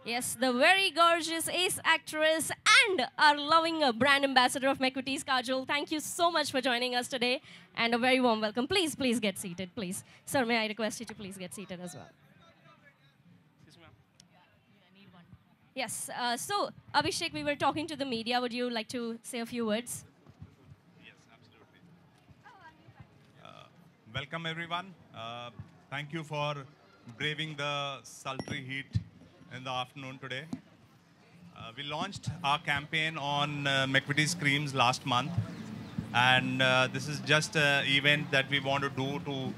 Yes, the very gorgeous ace actress and our loving brand ambassador of McVitie's, Kajol. Thank you so much for joining us today and a very warm welcome. Please, please get seated, please. Sir, may I request you to please get seated as well? Yes, so Abhishek, we were talking to the media. Would you like to say a few words? Yes, absolutely. Welcome, everyone. Thank you for braving the sultry heat in the afternoon today. We launched our campaign on McVitie's creams last month, and this is just an event that we want to do to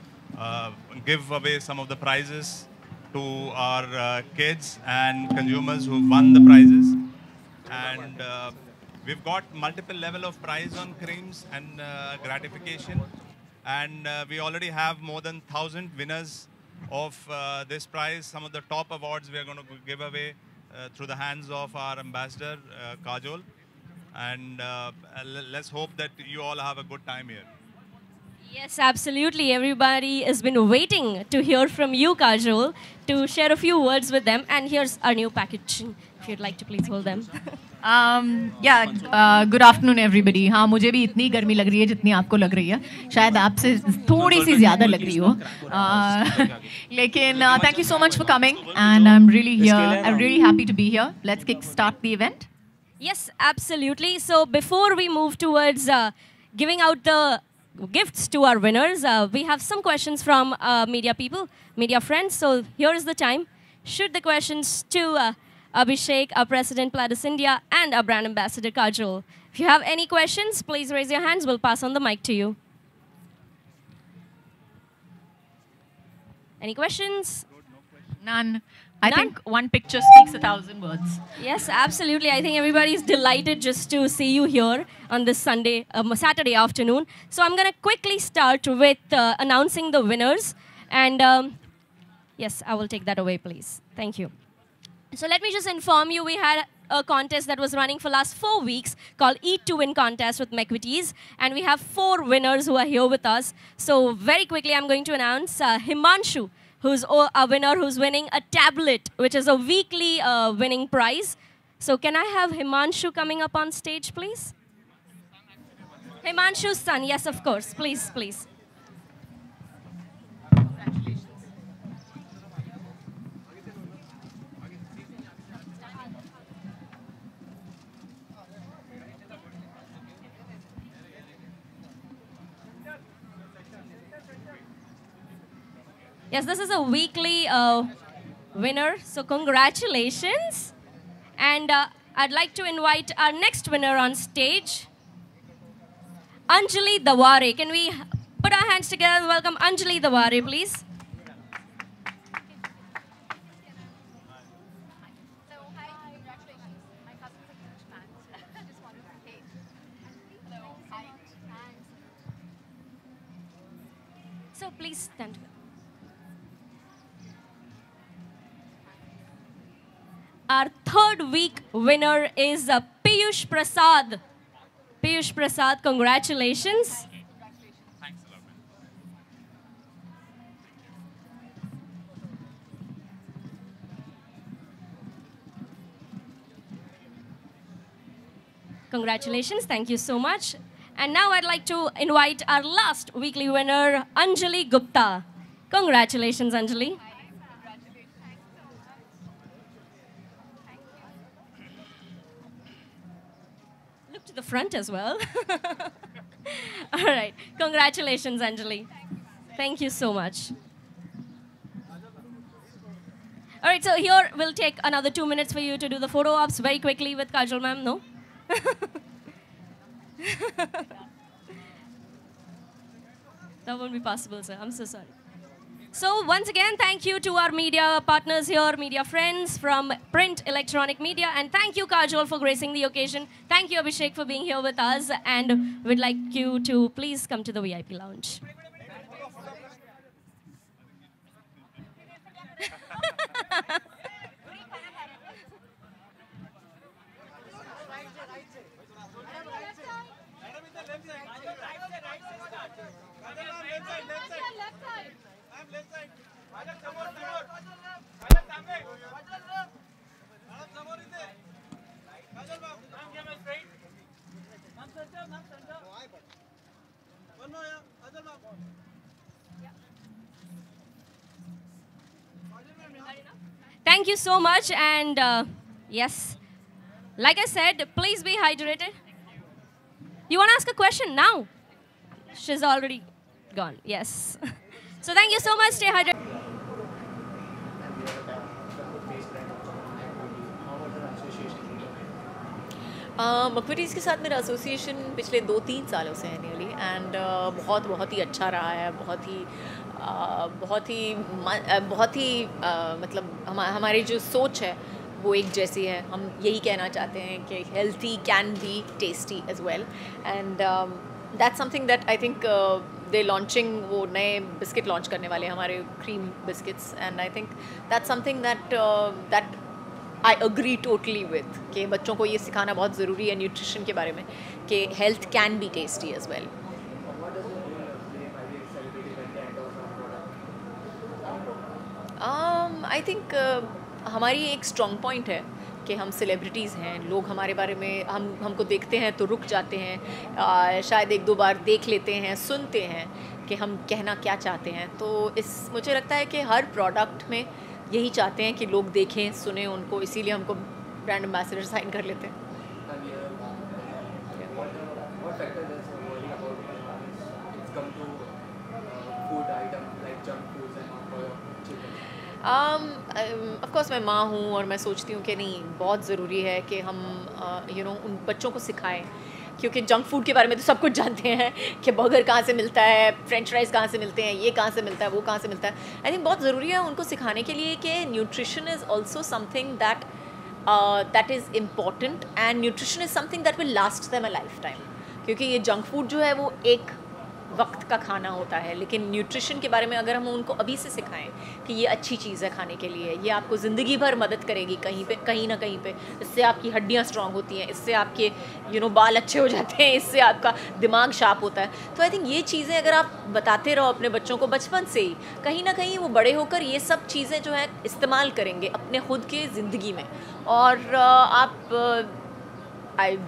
give away some of the prizes to our kids and consumers who won the prizes. And we've got multiple level of prize on creams and gratification. And we already have more than 1,000 winners of this prize. Some of the top awards we are going to give away through the hands of our ambassador, Kajol. And let's hope that you all have a good time here. Yes, absolutely. Everybody has been waiting to hear from you, Kajol, to share a few words with them. And here's our new packaging, if you'd like to please hold them. Good afternoon everybody. हाँ, मुझे भी इतनी गर्मी लग रही है जितनी आपको लग रही है. शायद आपसे थोड़ी सी ज़्यादा लग रही हो. लेकिन thank you so much for coming and I am really here. I am really happy to be here. Let's kick start the event. Yes, absolutely. So before we move towards giving out the gifts to our winners, we have some questions from media people, media friends. So here is the time. Shoot the questions to Abhishek, our President Pladis India, and our brand ambassador Kajol. If you have any questions, please raise your hands. We'll pass on the mic to you. Any questions? None. I think one picture speaks 1,000 words. Yes, absolutely. I think everybody is delighted just to see you here on this Saturday afternoon. So I'm going to quickly start with announcing the winners. And yes, I will take that away, please. Thank you. So let me just inform you, we had a contest that was running for last 4 weeks called Eat to Win contest with McVitie's. And we have 4 winners who are here with us. So very quickly, I'm going to announce Himanshu, who's a winner who's winning a tablet, which is a weekly winning prize. So can I have Himanshu coming up on stage, please? Himanshu's son, yes, of course. Please, please. Yes, this is a weekly winner, so congratulations. And I'd like to invite our next winner on stage, Anjali Daware. Can we put our hands together and welcome Anjali Daware, please? So please stand. Our third week winner is Piyush Prasad. Piyush Prasad, congratulations. Thanks a lot, man. Congratulations, thank you so much. And now I'd like to invite our last weekly winner, Anjali Gupta. Congratulations, Anjali. Look to the front as well. All right, congratulations, Anjali. Thank you so much. All right, so here we'll take another 2 minutes for you to do the photo ops very quickly with Kajol ma'am, no? That won't be possible, sir. I'm so sorry. So once again, thank you to our media partners here, media friends from print, electronic media, and thank you, Kajol, for gracing the occasion. Thank you, Abhishek, for being here with us, and we'd like you to please come to the VIP lounge. thank you so much. And yes, like I said, please be hydrated. You want to ask a question now? She's already gone. Yes. So thank you so much. Stay hydrated. मकविटीज़ के साथ मेरा association पिछले 2-3 सालों से है nearly, and बहुत ही अच्छा रहा है। बहुत ही मतलब हमारी जो सोच है वो एक जैसी है। हम यही कहना चाहते हैं कि healthy can be tasty as well, and that's something that I think they launching, वो नए बिस्किट लॉन्च करने वाले हमारे cream biscuits, and I think that's something that I agree totally with कि बच्चों को ये सिखाना बहुत ज़रूरी है न्यूट्रिशन के बारे में, कि health can be tasty as well. I think हमारी एक स्ट्रॉन्ग पॉइंट है कि हम सेलिब्रिटीज़ हैं, लोग हमारे बारे में हमको देखते हैं तो रुक जाते हैं, शायद 1-2 बार देख लेते हैं, सुनते हैं कि हम कहना क्या चाहते हैं। तो मुझे लगता है कि हर प्रोडक्ट में यही चाहते हैं कि लोग देखें सुने उनको, इसीलिए हमको ब्रांड एम्बेसडर साइन कर लेते हैं। ऑफ कोर्स मैं माँ हूँ और मैं सोचती हूँ कि नहीं, बहुत ज़रूरी है कि हम उन बच्चों को सिखाएं, क्योंकि जंक फूड के बारे में तो सब कुछ जानते हैं कि बर्गर कहाँ से मिलता है, फ्रेंच फ्राइज़ कहाँ से मिलते हैं, ये कहाँ से मिलता है, वो कहाँ से मिलता है। आई थिंक बहुत ज़रूरी है उनको सिखाने के लिए कि nutrition is also something that is important, and nutrition is something that will last them a life time. क्योंकि ये जंक फूड जो है वो एक वक्त का खाना होता है, लेकिन न्यूट्रिशन के बारे में अगर हम उनको अभी से सिखाएं कि ये अच्छी चीज़ है खाने के लिए, ये आपको ज़िंदगी भर मदद करेगी कहीं ना कहीं पे, इससे आपकी हड्डियाँ स्ट्रांग होती हैं, इससे आपके बाल अच्छे हो जाते हैं, इससे आपका दिमाग शार्प होता है। तो आई थिंक ये चीज़ें अगर आप बताते रहो अपने बच्चों को बचपन से ही, कहीं ना कहीं वो बड़े होकर ये सब चीज़ें जो है इस्तेमाल करेंगे अपने खुद के ज़िंदगी में। और आप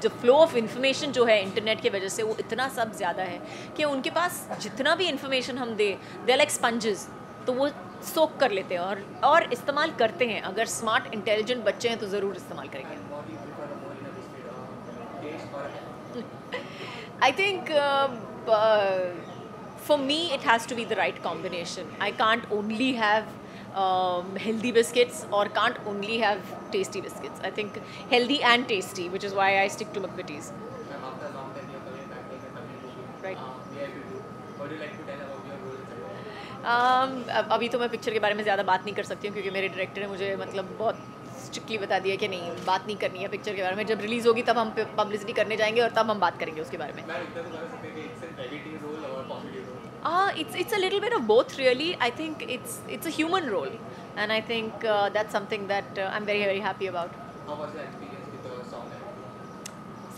जो फ्लो ऑफ इन्फॉर्मेशन जो है इंटरनेट की वजह से वो इतना सब ज़्यादा है कि उनके पास जितना भी इन्फॉर्मेशन हम दे लाइक स्पंजेस, तो वो सोक कर लेते हैं और इस्तेमाल करते हैं। अगर स्मार्ट इंटेलिजेंट बच्चे हैं तो ज़रूर इस्तेमाल करेंगे। I think for me it has to be the right combination. I can't only have healthy biscuits or can't only have tasty biscuits. I think healthy and tasty, which is why I stick to McVitie's. Right. What do you like to tell about your role? अभी तो मैं picture के बारे में ज़्यादा बात नहीं कर सकती हूँ, क्योंकि मेरे डायरेक्टर ने मुझे मतलब बहुत स्ट्रिक्टली बता दिया कि नहीं, बात नहीं करनी है पिक्चर के बारे में। जब रिलीज़ होगी तब हम पब्लिसिटी करने जाएंगे और तब हम बात करेंगे उसके बारे में। It's a little bit of both, really. I think it's a human role, and I think that's something that I'm very, very happy about. How was the experience with the song?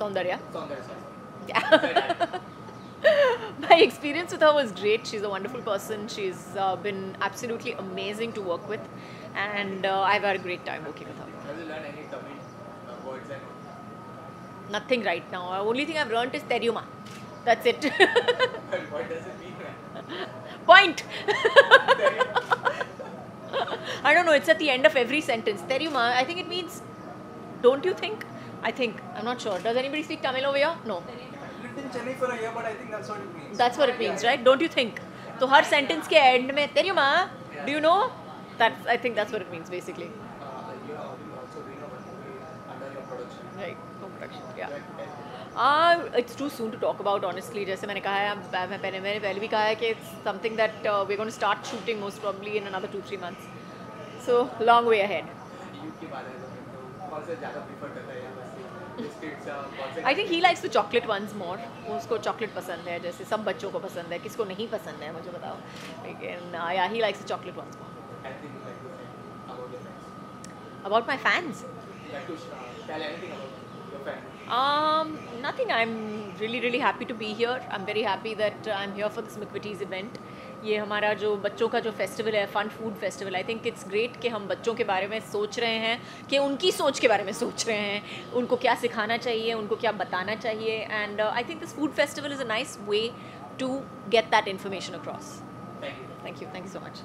Saundarya. Yeah. My experience with her was great. She's a wonderful person. She's been absolutely amazing to work with, and I've had a great time working with her. Have you learned any Tamil words and all? Nothing right now. The only thing I've learned is Teriyuma. That's it. What does it mean? Point. I don't know. It's at the end of every sentence. Teriyuma. I think it means, don't you think? I'm not sure. Does anybody speak Tamil over here? No. I lived in Chennai for a year, but I think that's what it means. That's what it means, right? Don't you think? So her sentence के end में Teriyuma, do you know? I think that's what it means basically. You are also doing a movie under your production. Right. No production. Yeah. Right. It's too soon to talk about, honestly. जैसे मैंने कहा है, मैंने पहले भी कहा है कि it's something that we're going to start shooting most probably in another 2-3 months. So long way ahead. Youth की बात है तो कौन से ज़्यादा प्रीफर करता है या बस बिस्किट्स या कौन से? I think he likes the chocolate ones more. उसको chocolate पसंद है, जैसे सब बच्चों को पसंद है, किसको नहीं पसंद है मुझे बताओ। लेकिन yeah, he likes the chocolate ones more. Anything you like to say about your friends? About my fans? Like to tell anything about your fans? Nothing. I'm really, really happy to be here. I'm very happy that I'm here for this McVitie's event. ये हमारा जो बच्चों का जो festival है, fun food festival, I think it's great कि हम बच्चों के बारे में सोच रहे हैं, कि उनकी सोच के बारे में सोच रहे हैं, उनको क्या सिखाना चाहिए, उनको क्या बताना चाहिए, and I think this food festival is a nice way to get that information across. Thank you. Thank you so much.